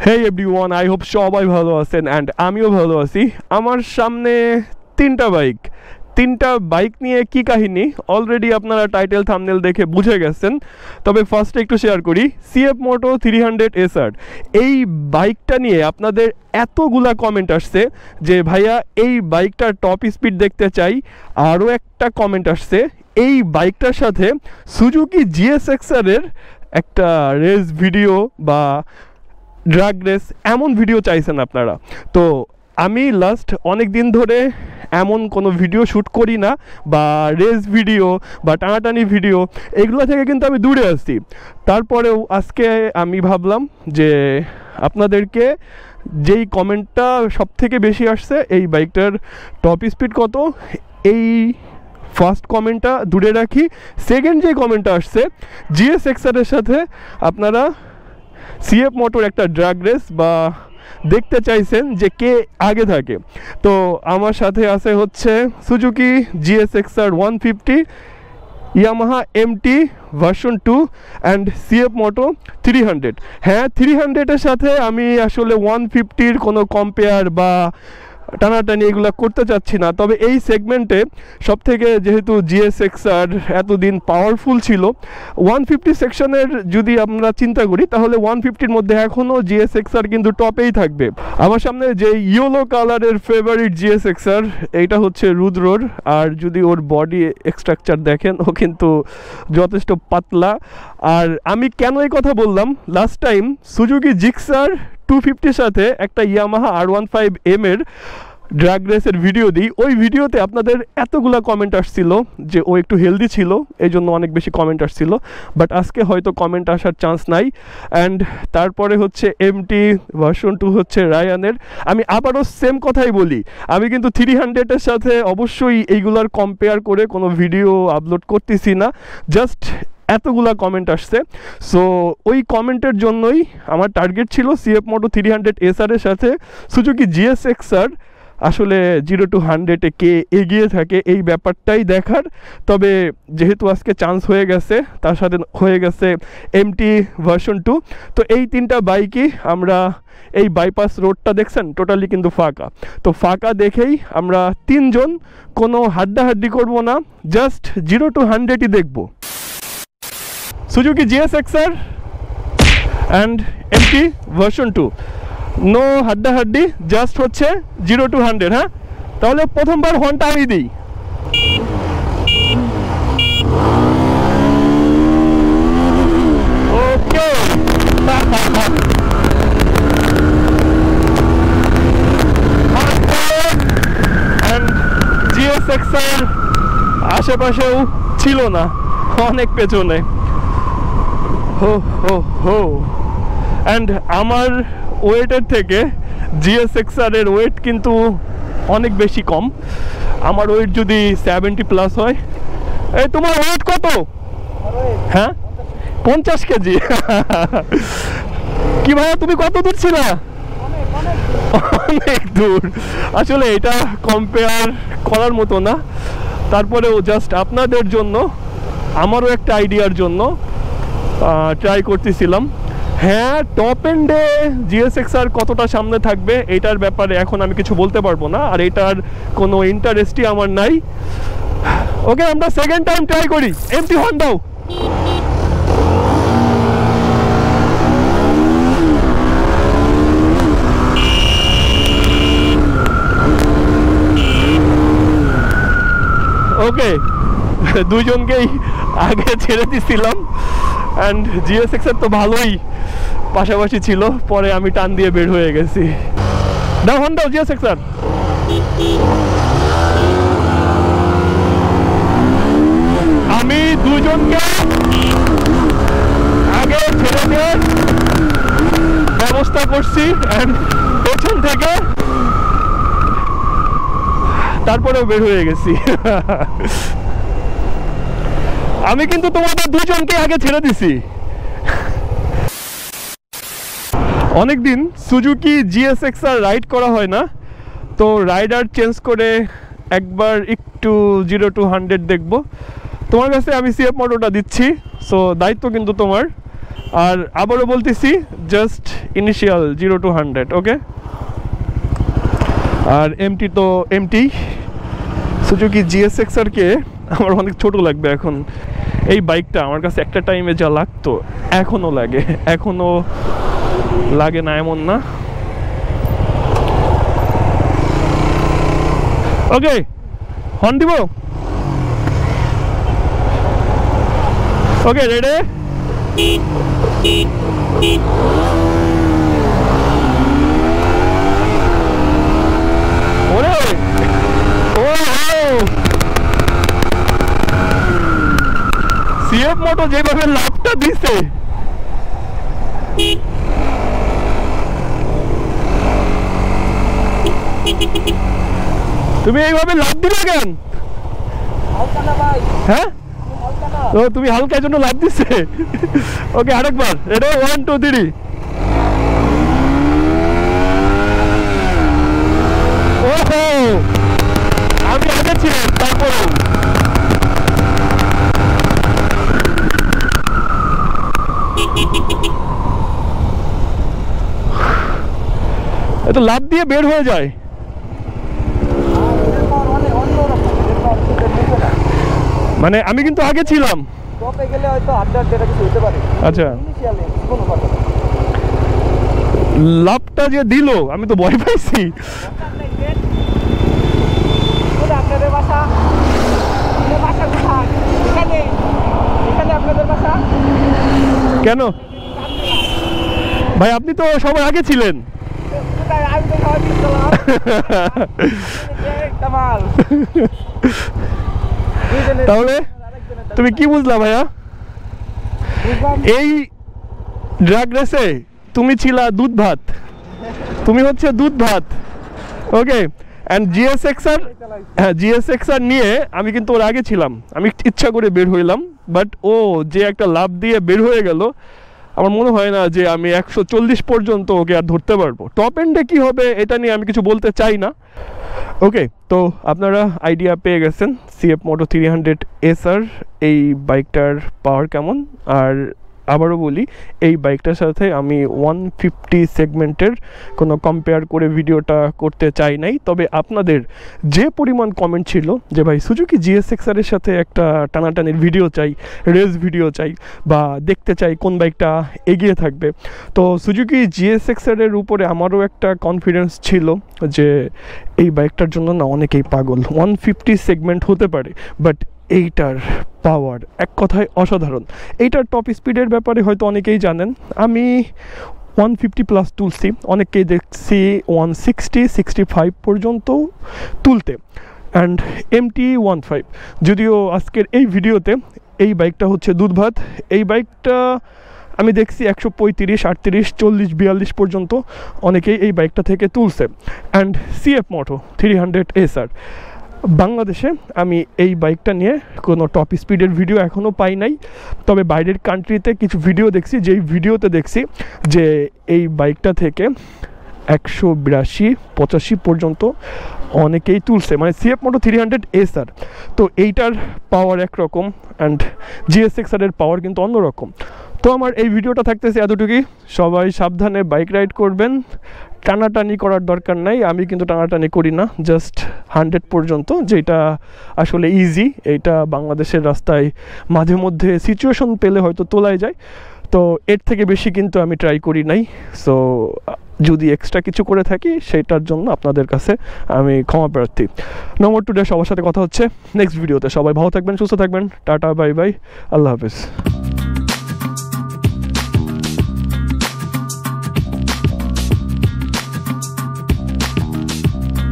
Hey everyone, I hope সবাই ভালো আছেন অ্যান্ড আমিও ভালো আছি। আমার সামনে তিনটা বাইক নিয়ে কি কাহিনী অলরেডি আপনারা টাইটেল থাম্বনেল দেখে বুঝে গেছেন। তবে ফার্স্টে একটু শেয়ার করি, সিএফ মোটো 300 SR এই বাইকটা নিয়ে আপনাদের এতগুলা কমেন্ট আসছে যে ভাইয়া এই বাইকটার টপ স্পিড দেখতে চাই। আরও একটা কমেন্ট আসছে এই বাইকটার সাথে সুজুকি GSXR এর একটা রেস ভিডিও বা ড্রাগ রেস এমন ভিডিও চাইছেন আপনারা। তো আমি লাস্ট অনেক দিন ধরে এমন কোনো ভিডিও শ্যুট করি না, বা রেস ভিডিও বা টানাটানি ভিডিও এগুলো থেকে কিন্তু আমি দূরে আসছি। তারপরেও আজকে আমি ভাবলাম যে আপনাদেরকে যেই কমেন্টটা সব থেকে বেশি আসছে এই বাইকটার টপ স্পিড কত, এই ফার্স্ট কমেন্টটা দূরে রাখি। সেকেন্ড যে কমেন্টটা আসছে GSXR এর সাথে আপনারা সিএফ মোটর একটা ড্রাগ রেস বা দেখতে চাইছেন যে কে আগে থাকে। তো আমার সাথে আছে হচ্ছে Suzuki GSXR 150, Yamaha MT version 2 and C F Moto 300। হ্যাঁ, 300-এর সাথে আমি আসলে 150-র কোনো কম্পেয়ার বা টানাটানি এগুলো করতে চাচ্ছি না। তবে এই সেগমেন্টে সবথেকে যেহেতু GSXR এতদিন পাওয়ারফুল ছিল, 150 সেকশনের যদি আমরা চিন্তা করি তাহলে 150-র মধ্যে এখনও GSXR কিন্তু টপেই থাকবে। আমার সামনে যে ইয়েলো কালারের ফেভারিট GSXR, এইটা হচ্ছে রুদ্রর। আর যদি ওর বডি স্ট্রাকচার দেখেন, ও কিন্তু যথেষ্ট পাতলা। আর আমি কেন এই কথা বললাম, লাস্ট টাইম সুজুকি জিক্সার 250-র সাথে একটা ইয়ামাহা R15M এর ড্রাগ রেসের ভিডিও দিই। ওই ভিডিওতে আপনাদের এতগুলা কমেন্ট আসছিল যে ও একটু হেলদি ছিল, এই জন্য অনেক বেশি কমেন্ট আসছিল। বাট আজকে হয়তো কমেন্ট আসার চান্স নাই। অ্যান্ড তারপরে হচ্ছে MT ভার্সন 2 হচ্ছে রায়ানের। আমি আবারও সেম কথাই বলি, আমি কিন্তু 300-এর সাথে অবশ্যই এইগুলার কম্পেয়ার করে কোনো ভিডিও আপলোড করতেছি না, জাস্ট এতগুলা কমেন্ট আসছে। সো ওই কমেন্টের জন্যই আমার টার্গেট ছিল সিএফ মোটো 300 SR এর সাথে সুজুকি GSXR আসলে 0 to 100-এ কে এগিয়ে থাকে এই ব্যাপারটাই দেখার। তবে যেহেতু আজকে চান্স হয়ে গেছে, তার সাথে হয়ে গেছে MT ভার্সন 2, তো এই তিনটা বাইকই আমরা এই বাইপাস রোডটা দেখছেন টোটালি কিন্তু ফাঁকা। তো ফাঁকা দেখেই আমরা তিনজন কোনো হাড্ডাহাড্ডি করব না, জাস্ট 0 to 100-ই দেখব। Suzuki GSXR and MT version 2, no হাড্ডাহাড্ডি, জাস্ট হচ্ছে 0 to 100। হ্যাঁ, তাহলে প্রথমবার হর্নটা আমি দিই। ওকে, অ্যান্ড GSXR আশেপাশেও ছিল না, অনেক পেছনে। হো হো হো। অ্যান্ড আমার ওয়েটের থেকে GSXR এর ওয়েট কিন্তু অনেক বেশি কম। আমার ওয়েট যদি 70+ হয়। এই তোমার ওয়েট কত? হ্যাঁ, 50 কেজি। কি ভাইয়া, তুমি কত দূর ছিল? অনেক দূর। আসলে এটা কম্পেয়ার করার মতো না, তারপরেও জাস্ট আপনাদের জন্য, আমারও একটা আইডিয়ার জন্য ট্রাই করতেছিলাম। হ্যাঁ, টপ এন্ডে GSXR কতটা সামনে থাকবে এটার ব্যাপারে এখন আমি কিছু বলতে পারবো না, আর এটার কোনো ইন্টারেস্টই আমার নাই। ওকে, আমরা সেকেন্ড টাইম ট্রাই করি। MT হর্ন দাও। ওকে, দুজনকেই আগে ছেড়ে দিছিলাম। অ্যান্ড GSXR তো ভালোই পাশাপাশি ছিল, পরে আমি টান দিয়ে বের হয়ে গেছি। দাও হর্ন দাও GSXR। আমি দুজনকে আগে ছেড়ে দেওয়ার ব্যবস্থা করছি, অ্যান্ড পেছন থেকে তারপরেও বের হয়ে গেছি। আমি কিন্তু তোমাদের দুজনকে আগে ছেড়ে দিছি। অনেকদিন সুজুকি GSXR রাইড করা হয় না, তো রাইডার চেঞ্জ করে একবার একটু 0 to 100 দেখব। তোমার কাছে আমি সিএফ মোটোটা দিচ্ছি, সো দায়িত্ব কিন্তু তোমার। আর আবারও বলতেছি জাস্ট ইনিশিয়াল 0 to 100, ওকে। আর এমটি তো এমটি, সুজুকি GSX-R কে আমার অনেক ছোট লাগবে এখন। এই বাইকটা আমার কাছে একটা টাইমে যা লাগতো এখনো লাগে, এখনো লাগে না এমন না। ওকে, হর্ন দিব। ওকে, রেডি? ওরে ও সিএফ মোটো যেভাবে লাভটা দিছে, তুমি এইভাবে লাভ দিলে কেন? হ্যাঁ, তো তুমি হালকার জন্য লাভ দিচ্ছে। ওকে, আরেকবার রেডি? 1 2 3। ওহো, আমি আগে ছিলাম তারপরে। এত লাভ দিয়ে বের হয়ে যায়। মানে আমি কিন্তু আগে ছিলাম। আচ্ছা, লাভটা যে দিল আমি তো ভয় পাইছি। কেন ভাই, আপনি তো সবার আগে ছিলেন। তাহলে তুমি কি বুঝলা ভাইয়া? এই ড্রাগ রেসে তুমি ছিলা দুধ ভাত, তুমি হচ্ছে দুধ ভাত, ওকে। অ্যান্ড GSX-R নিয়ে আমি কিন্তু ওর আগে ছিলাম, আমি ইচ্ছা করে বের হইলাম, বাট ও যে একটা লাভ দিয়ে বের হয়ে গেল, আমার মনে হয় না যে আমি 140 পর্যন্ত ওকে আর ধরতে পারবো। টপ এন্ডে কি হবে এটা নিয়ে আমি কিছু বলতে চাই না, ওকে। তো আপনারা আইডিয়া পেয়ে গেছেন CF Moto 300 SR এই বাইকটার পাওয়ার কেমন। আর আবারও বলি, এই বাইকটার সাথে আমি 150 সেগমেন্টের কোনো কম্পেয়ার করে ভিডিওটা করতে চাই নাই। তবে আপনাদের যে পরিমাণ কমেন্ট ছিল যে ভাই সুজুকি GSX-R এর সাথে একটা টানাটানির ভিডিও চাই, রেস ভিডিও চাই, বা দেখতে চাই কোন বাইকটা এগিয়ে থাকবে, তো সুজুকি GSX-R এর উপরে আমারও একটা কনফিডেন্স ছিল যে এই বাইকটার জন্য না অনেকেই পাগল। 150 সেগমেন্ট হতে পারে, বাট এইটার পাওয়ার এক কথায় অসাধারণ। এইটার টপ স্পিডের ব্যাপারে হয়তো অনেকেই জানেন, আমি 150+ তুলছি, অনেককেই দেখছি 160-65 পর্যন্ত তুলতে। অ্যান্ড MT-15, যদিও আজকের এই ভিডিওতে এই বাইকটা হচ্ছে দুধ ভাত, এই বাইকটা আমি দেখছি 135, 38, 40, 42 পর্যন্ত অনেকেই এই বাইকটা থেকে তুলছে। অ্যান্ড CF Moto 300 SR, বাংলাদেশে আমি এই বাইকটা নিয়ে কোনো টপ স্পিডের ভিডিও এখনও পাই নাই। তবে বাইরের কান্ট্রিতে কিছু ভিডিও দেখছি, যেই ভিডিওতে দেখছি যে এই বাইকটা থেকে 182-85 পর্যন্ত অনেকেই তুলছে, মানে CF Moto 300 SR। তো এইটার পাওয়ার একরকম, অ্যান্ড GSX-R এর পাওয়ার কিন্তু অন্যরকম। তো আমার এই ভিডিওটা থাকতেছে এতটুকুই। সবাই সাবধানে বাইক রাইড করবেন, টানাটানি করার দরকার নাই। আমি কিন্তু টানাটানি করি না, জাস্ট 100 পর্যন্ত, যেটা আসলে ইজি। এইটা বাংলাদেশের রাস্তায় মাঝে মধ্যে সিচুয়েশন পেলে হয়তো তোলাই যায়, তো এর থেকে বেশি কিন্তু আমি ট্রাই করি নাই। সো যদি এক্সট্রা কিছু করে থাকি সেটার জন্য আপনাদের কাছে আমি ক্ষমা প্রার্থী। নম্বর 2 সবার সাথে কথা হচ্ছে নেক্সট ভিডিওতে। সবাই ভালো থাকবেন, সুস্থ থাকবেন, টাটা, বাই বাই, আল্লাহ হাফেজ।